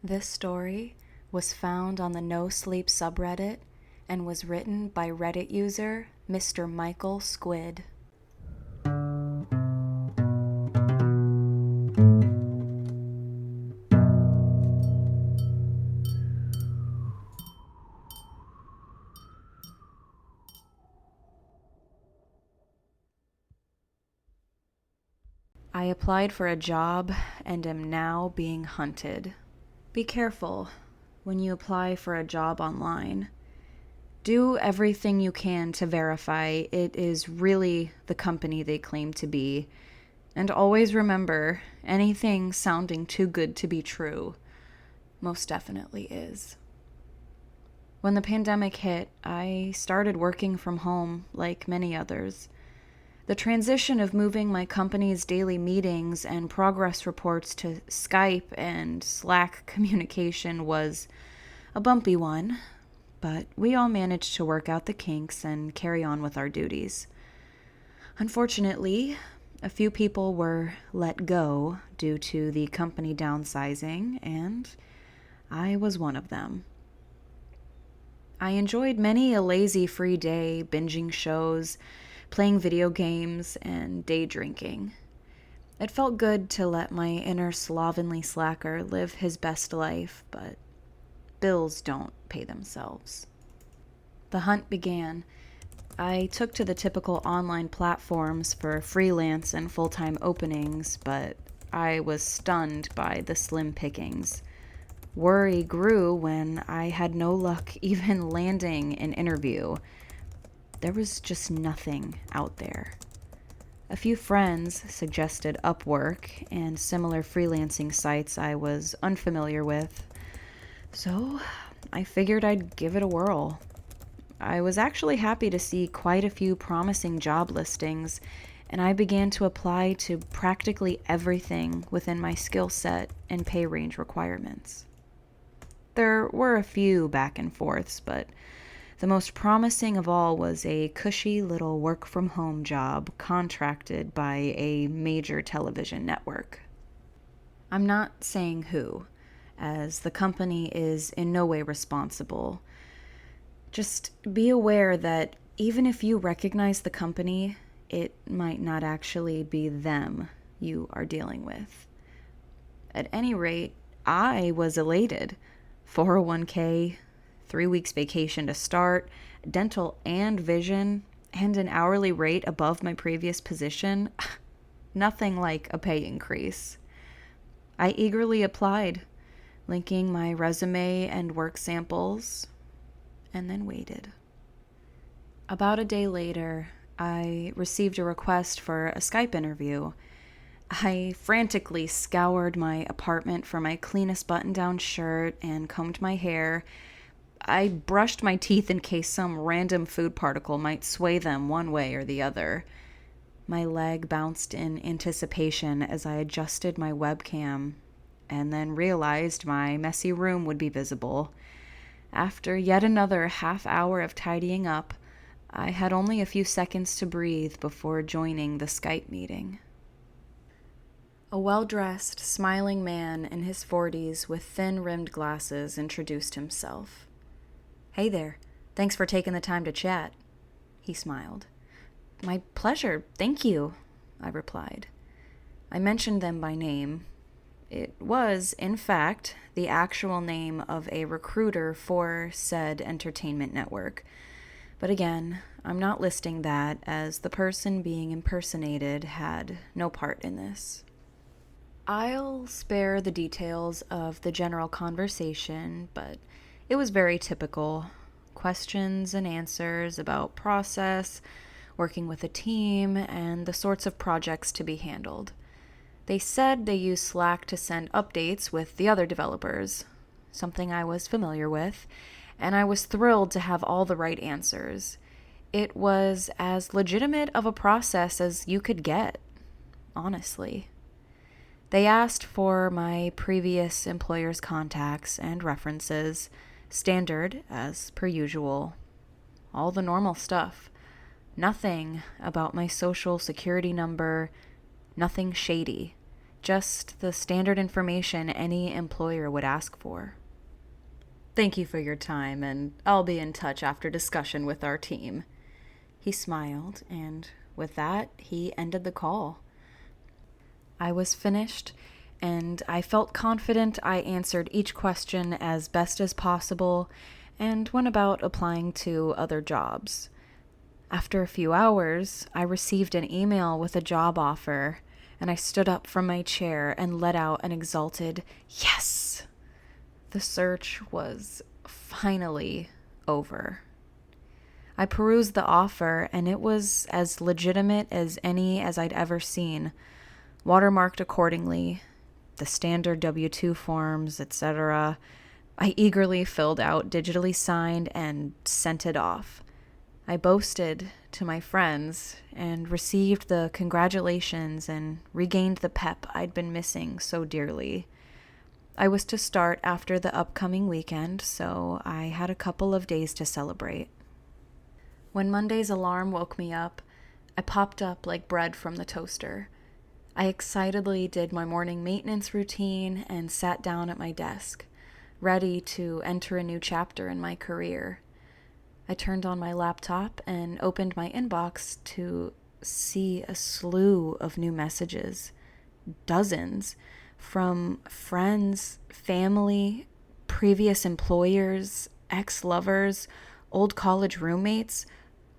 This story was found on the nosleep subreddit and was written by Reddit user mrmichaelsquid. I applied for a job and am now being hunted. Be careful when you apply for a job online. Do everything you can to verify it is really the company they claim to be. And always remember, anything sounding too good to be true most definitely is. When the pandemic hit, I started working from home like many others. The transition of moving my company's daily meetings and progress reports to Skype and Slack communication was a bumpy one, but we all managed to work out the kinks and carry on with our duties. Unfortunately, a few people were let go due to the company downsizing, and I was one of them. I enjoyed many a lazy free day, binging shows, playing video games, and day drinking. It felt good to let my inner slovenly slacker live his best life, but bills don't pay themselves. The hunt began. I took to the typical online platforms for freelance and full-time openings, but I was stunned by the slim pickings. Worry grew when I had no luck even landing an interview. There was just nothing out there. A few friends suggested Upwork and similar freelancing sites I was unfamiliar with, so I figured I'd give it a whirl. I was actually happy to see quite a few promising job listings, and I began to apply to practically everything within my skill set and pay range requirements. There were a few back and forths, but the most promising of all was a cushy little work-from-home job contracted by a major television network. I'm not saying who, as the company is in no way responsible. Just be aware that even if you recognize the company, it might not actually be them you are dealing with. At any rate, I was elated. 401k, 3 weeks vacation to start, dental and vision, and an hourly rate above my previous position. Nothing like a pay increase. I eagerly applied, linking my resume and work samples, and then waited. About a day later, I received a request for a Skype interview. I frantically scoured my apartment for my cleanest button-down shirt and combed my hair. I brushed my teeth in case some random food particle might sway them one way or the other. My leg bounced in anticipation as I adjusted my webcam, and then realized my messy room would be visible. After yet another half hour of tidying up, I had only a few seconds to breathe before joining the Skype meeting. A well-dressed, smiling man in his 40s with thin-rimmed glasses introduced himself. "Hey there, thanks for taking the time to chat," he smiled. "My pleasure, thank you," I replied. I mentioned them by name. It was, in fact, the actual name of a recruiter for said entertainment network. But again, I'm not listing that, as the person being impersonated had no part in this. I'll spare the details of the general conversation, but it was very typical. Questions and answers about process, working with a team, and the sorts of projects to be handled. They said they use Slack to send updates with the other developers, something I was familiar with, and I was thrilled to have all the right answers. It was as legitimate of a process as you could get, honestly. They asked for my previous employer's contacts and references, standard as per usual. All the normal stuff. Nothing about my social security number, nothing shady. just the standard information any employer would ask for. "Thank you for your time, and I'll be in touch after discussion with our team." He smiled, and with that, he ended the call. I was finished, and I felt confident I answered each question as best as possible and went about applying to other jobs. After a few hours, I received an email with a job offer, and I stood up from my chair and let out an exulted, "Yes!" The search was finally over. I perused the offer, and it was as legitimate as any as I'd ever seen, watermarked accordingly, the standard W-2 forms, etc. I eagerly filled out, digitally signed, and sent it off. I boasted to my friends and received the congratulations and regained the pep I'd been missing so dearly. I was to start after the upcoming weekend, so I had a couple of days to celebrate. When Monday's alarm woke me up, I popped up like bread from the toaster. I excitedly did my morning maintenance routine and sat down at my desk, ready to enter a new chapter in my career. I turned on my laptop and opened my inbox to see a slew of new messages, dozens, from friends, family, previous employers, ex-lovers, old college roommates.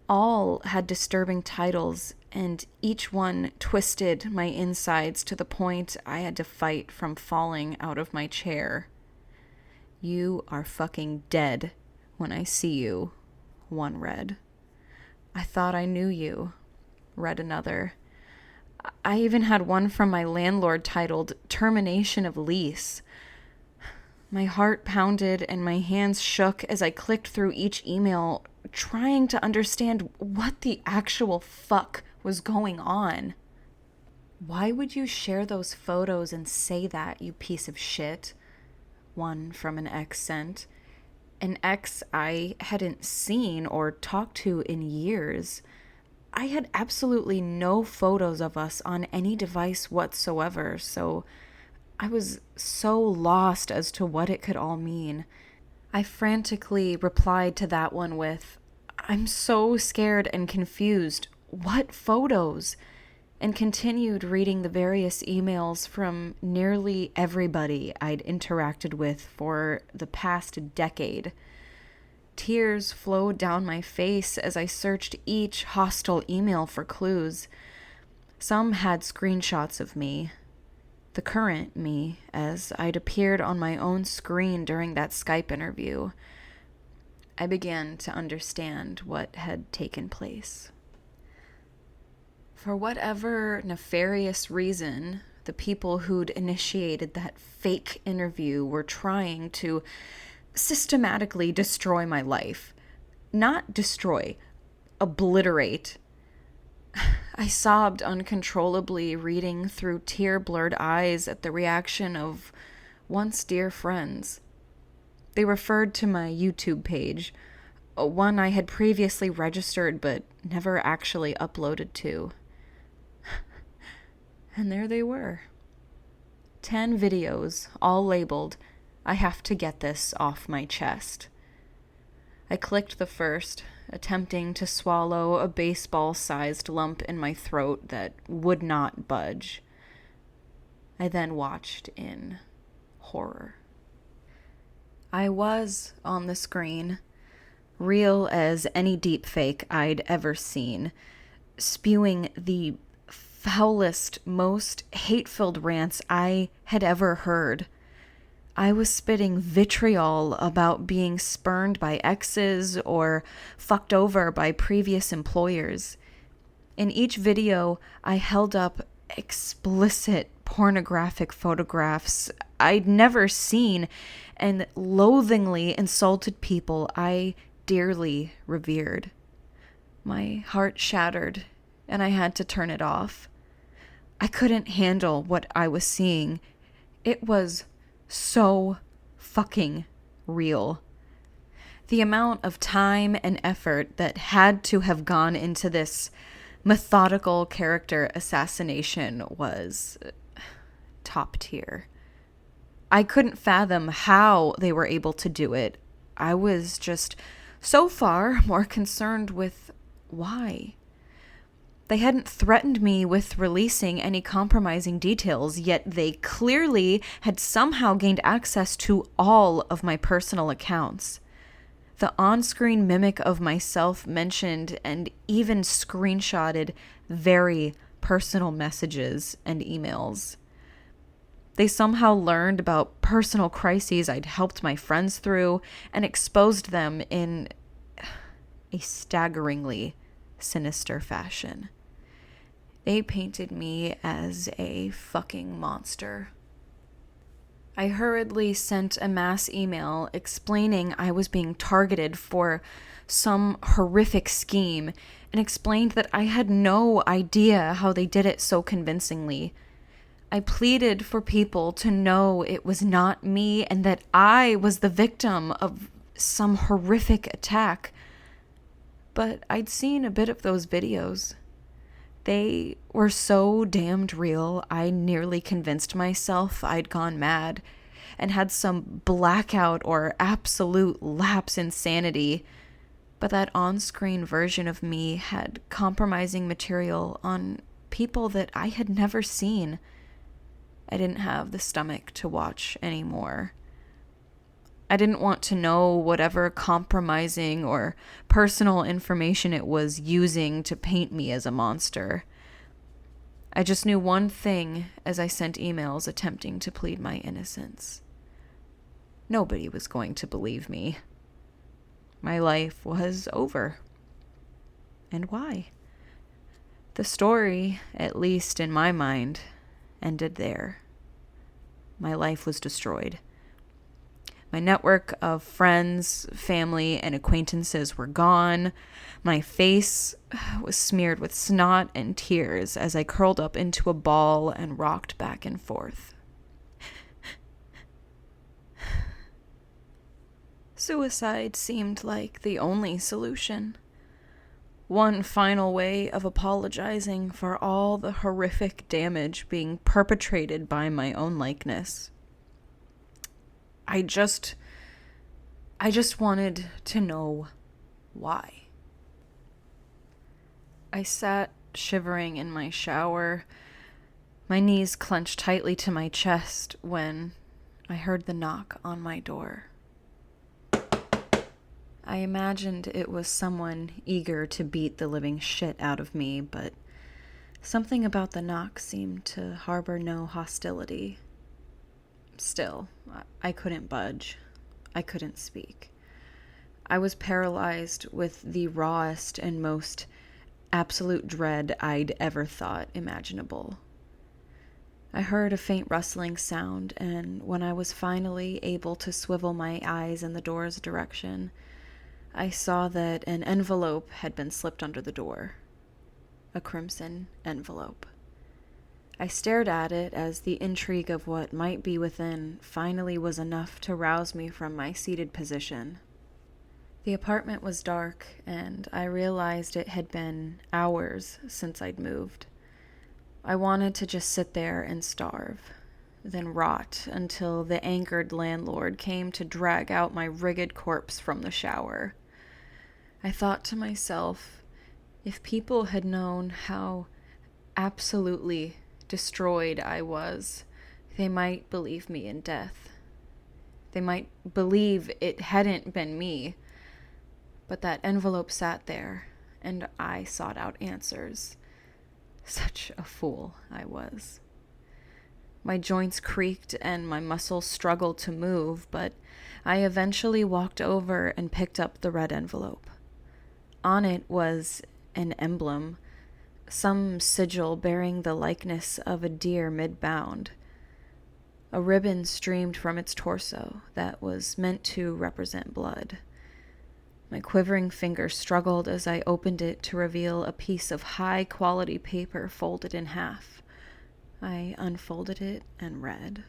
All had disturbing titles, and each one twisted my insides to the point I had to fight from falling out of my chair. "You are fucking dead when I see you," one read. "I thought I knew you," read another. I even had one from my landlord titled "Termination of Lease." My heart pounded and my hands shook as I clicked through each email, trying to understand what the actual fuck was going on. "Why would you share those photos and say that, you piece of shit?" one from an ex sent. An ex I hadn't seen or talked to in years. I had absolutely no photos of us on any device whatsoever, so I was so lost as to what it could all mean. I frantically replied to that one with, "I'm so scared and confused. What photos?" and continued reading the various emails from nearly everybody I'd interacted with for the past decade. Tears flowed down my face as I searched each hostile email for clues. Some had screenshots of me, the current me, as I'd appeared on my own screen during that Skype interview. I began to understand what had taken place. For whatever nefarious reason, the people who'd initiated that fake interview were trying to systematically destroy my life. Not destroy, obliterate. I sobbed uncontrollably, reading through tear-blurred eyes at the reaction of once dear friends. They referred to my YouTube page, one I had previously registered but never actually uploaded to. And there they were. 10 videos, all labeled, "I have to get this off my chest." I clicked the first, attempting to swallow a baseball-sized lump in my throat that would not budge. I then watched in horror. I was on the screen, real as any deepfake I'd ever seen, spewing the foulest, most hate-filled rants I had ever heard. I was spitting vitriol about being spurned by exes or fucked over by previous employers. In each video, I held up explicit pornographic photographs I'd never seen and loathingly insulted people I dearly revered. My heart shattered, and I had to turn it off. I couldn't handle what I was seeing. It was so fucking real. The amount of time and effort that had to have gone into this methodical character assassination was top tier. I couldn't fathom how they were able to do it. I was just so far more concerned with why. They hadn't threatened me with releasing any compromising details, yet they clearly had somehow gained access to all of my personal accounts. The on-screen mimic of myself mentioned and even screenshotted very personal messages and emails. They somehow learned about personal crises I'd helped my friends through and exposed them in a staggeringly sinister fashion. They painted me as a fucking monster. I hurriedly sent a mass email explaining I was being targeted for some horrific scheme and explained that I had no idea how they did it so convincingly. I pleaded for people to know it was not me and that I was the victim of some horrific attack. But I'd seen a bit of those videos. They were so damned real, I nearly convinced myself I'd gone mad and had some blackout or absolute lapse in sanity. But that on-screen version of me had compromising material on people that I had never seen. I didn't have the stomach to watch anymore. I didn't want to know whatever compromising or personal information it was using to paint me as a monster. I just knew one thing as I sent emails attempting to plead my innocence. Nobody was going to believe me. My life was over. And why? The story, at least in my mind, ended there. My life was destroyed. My network of friends, family, and acquaintances were gone. My face was smeared with snot and tears as I curled up into a ball and rocked back and forth. Suicide seemed like the only solution. One final way of apologizing for all the horrific damage being perpetrated by my own likeness. I just wanted to know why. I sat shivering in my shower, my knees clenched tightly to my chest when I heard the knock on my door. I imagined it was someone eager to beat the living shit out of me, but something about the knock seemed to harbor no hostility. Still, I couldn't budge. I couldn't speak. I was paralyzed with the rawest and most absolute dread I'd ever thought imaginable. I heard a faint rustling sound, and when I was finally able to swivel my eyes in the door's direction, I saw that an envelope had been slipped under the door. A crimson envelope. I stared at it as the intrigue of what might be within finally was enough to rouse me from my seated position. The apartment was dark, and I realized it had been hours since I'd moved. I wanted to just sit there and starve, then rot until the angered landlord came to drag out my rigid corpse from the shower. I thought to myself, if people had known how absolutely destroyed I was, they might believe me in death. They might believe it hadn't been me. But that envelope sat there, and I sought out answers. Such a fool I was. My joints creaked and my muscles struggled to move, but I eventually walked over and picked up the red envelope. On it was an emblem, some sigil bearing the likeness of a deer mid-bound. A ribbon streamed from its torso that was meant to represent blood. My quivering fingers struggled as I opened it to reveal a piece of high-quality paper folded in half. I unfolded it and read.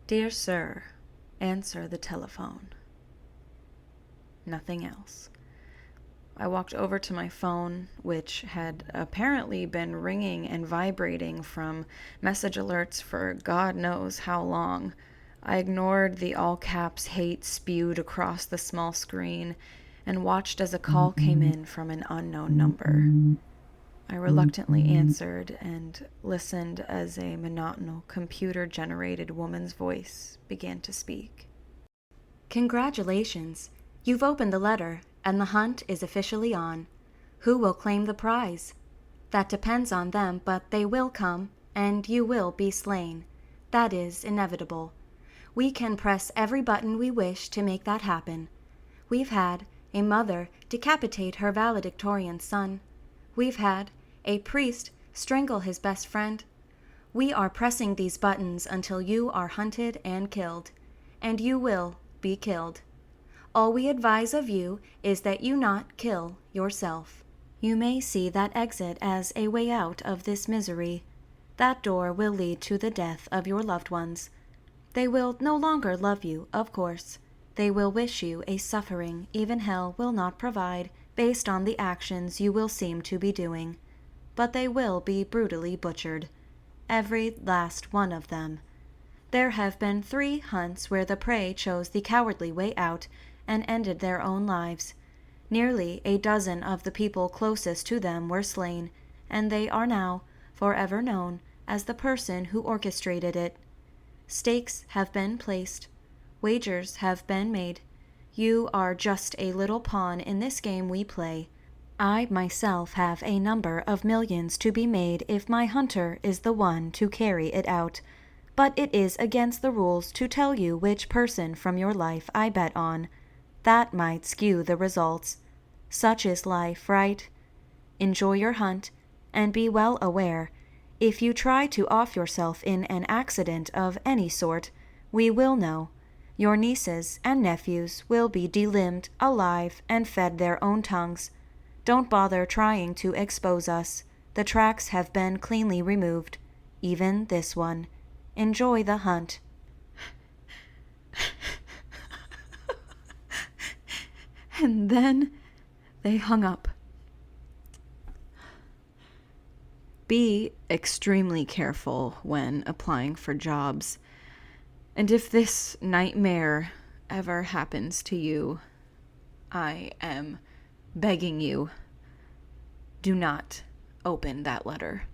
Dear Sir, answer the telephone. Nothing else. I walked over to my phone, which had apparently been ringing and vibrating from message alerts for God knows how long. I ignored the all caps hate spewed across the small screen and watched as a call came in from an unknown number. I reluctantly answered and listened as a monotonous computer-generated woman's voice began to speak. Congratulations. You've opened the letter, and the hunt is officially on. Who will claim the prize? That depends on them, but they will come, and you will be slain. That is inevitable. We can press every button we wish to make that happen. We've had a mother decapitate her valedictorian son. We've had a priest strangle his best friend. We are pressing these buttons until you are hunted and killed, and you will be killed. All we advise of you is that you not kill yourself. You may see that exit as a way out of this misery. That door will lead to the death of your loved ones. They will no longer love you, of course. They will wish you a suffering even hell will not provide based on the actions you will seem to be doing. But they will be brutally butchered. Every last one of them. There have been 3 hunts where the prey chose the cowardly way out and ended their own lives. Nearly a dozen of the people closest to them were slain, and they are now forever known as the person who orchestrated it. Stakes have been placed. Wagers have been made. You are just a little pawn in this game we play. I myself have a number of millions to be made if my hunter is the one to carry it out. But it is against the rules to tell you which person from your life I bet on. That might skew the results. Such is life, right? Enjoy your hunt, and be well aware, if you try to off yourself in an accident of any sort, we will know. Your nieces and nephews will be delimbed alive and fed their own tongues. Don't bother trying to expose us. The tracks have been cleanly removed, even this one. Enjoy the hunt. And then they hung up. Be extremely careful when applying for jobs. And if this nightmare ever happens to you, I am begging you, do not open that letter.